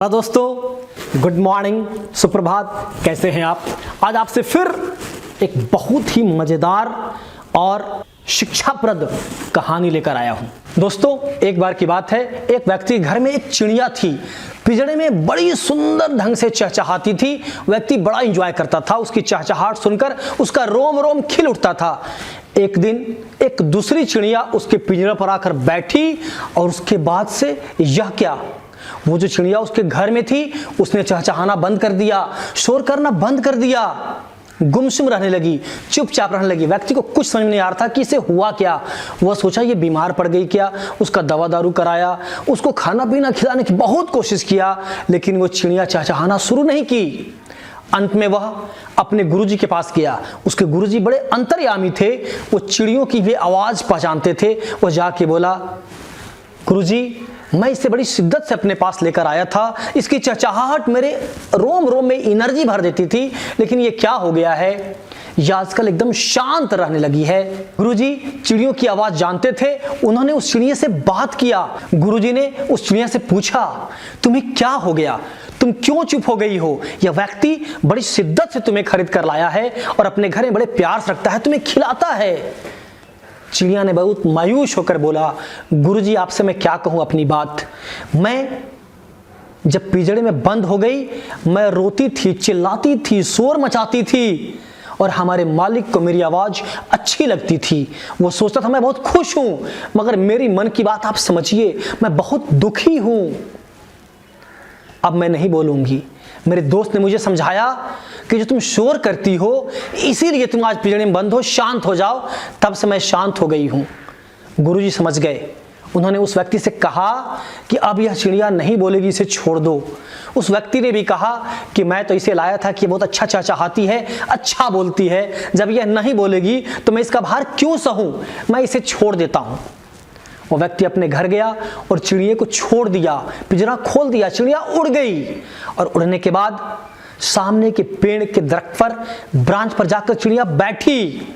दोस्तों good morning, सुप्रभात। कैसे हैं आप? आज आपसे फिर एक बहुत ही मज़ेदार और शिक्षाप्रद कहानी लेकर आया हूं। दोस्तों, एक बार की बात है, एक व्यक्ति घर में एक चिड़िया थी, पिंजड़े में बड़ी सुंदर ढंग से चहचहाती थी। व्यक्ति बड़ा एंजॉय करता था, उसकी चहचहाट सुनकर उसका रोम रोम खिल उठता था। एक दिन एक दूसरी चिड़िया उसके पिंजरे पर आकर बैठी और उसके बाद से यह क्या, वो जो चिड़िया उसके घर में थी उसने चहचहाना बंद कर दिया, शोर करना बंद कर दिया, गुमसुम रहने लगी, चुपचाप रहने लगी। व्यक्ति को कुछ समझ नहीं आ रहा था कि इसे हुआ क्या। वह सोचा ये बीमार पड़ गई क्या। उसका दवा दारू कराया, उसको खाना पीना खिलाने की बहुत कोशिश किया, लेकिन वो चिड़िया चहचहाना शुरू नहीं की। अंत में वह अपने गुरुजी के पास गया। उसके गुरुजी बड़े अंतर्यामी थे, वो चिड़ियों की भी आवाज़ पहचानते थे। वो जाके बोला, गुरुजी मैं इसे बड़ी शिद्दत से अपने पास लेकर आया था, इसकी चहचहाहट मेरे रोम रोम में एनर्जी भर देती थी, लेकिन ये क्या हो गया है, ये आजकल एकदम शांत रहने लगी है। गुरुजी चिड़ियों की आवाज़ जानते थे, उन्होंने उस चिड़िया से बात किया। गुरुजी ने उस चिड़िया से पूछा, तुम्हें क्या हो गया, तुम क्यों चुप हो गई हो? यह व्यक्ति बड़ी शिद्दत से तुम्हें खरीद कर लाया है और अपने घर में बड़े प्यार से रखता है, तुम्हें खिलाता है। चिड़िया ने बहुत मायूस होकर बोला, गुरुजी आपसे मैं क्या कहूँ अपनी बात। मैं जब पिंजड़े में बंद हो गई, मैं रोती थी, चिल्लाती थी, शोर मचाती थी और हमारे मालिक को मेरी आवाज़ अच्छी लगती थी। वो सोचता था मैं बहुत खुश हूँ, मगर मेरी मन की बात आप समझिए, मैं बहुत दुखी हूँ। अब मैं नहीं बोलूँगी। मेरे दोस्त ने मुझे समझाया कि जो तुम शोर करती हो इसीलिए तुम आज पिंजड़े में बंद हो, शांत हो जाओ। तब से मैं शांत हो गई हूँ। गुरुजी समझ गए। उन्होंने उस व्यक्ति से कहा कि अब यह चिड़िया नहीं बोलेगी, इसे छोड़ दो। उस व्यक्ति ने भी कहा कि मैं तो इसे लाया था कि बहुत अच्छा चहचहाती है, अच्छा बोलती है, जब यह नहीं बोलेगी तो मैं इसका भार क्यों सहूँ, मैं इसे छोड़ देता हूँ। वो व्यक्ति अपने घर गया और चिड़िया को छोड़ दिया, पिंजरा खोल दिया, चिड़िया उड़ गई। और उड़ने के बाद सामने के पेड़ के दरख्त पर, ब्रांच पर जाकर चिड़िया बैठी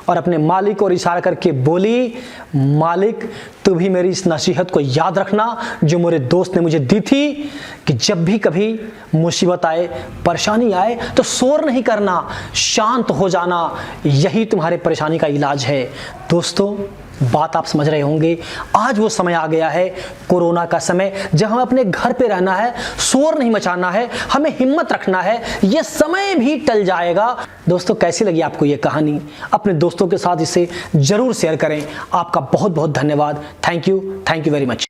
और अपने मालिक और इशारा करके बोली, मालिक तू भी मेरी इस नसीहत को याद रखना जो मेरे दोस्त ने मुझे दी थी कि जब भी कभी मुसीबत आए, परेशानी आए तो शोर नहीं करना, शांत हो जाना, यही तुम्हारे परेशानी का इलाज है। दोस्तों, बात आप समझ रहे होंगे। आज वो समय आ गया है, कोरोना का समय, जब हमें अपने घर पे रहना है, शोर नहीं मचाना है, हमें हिम्मत रखना है, ये समय भी टल जाएगा। दोस्तों, कैसी लगी आपको ये कहानी? अपने दोस्तों के साथ इसे जरूर शेयर करें। आपका बहुत बहुत धन्यवाद। Thank you very much.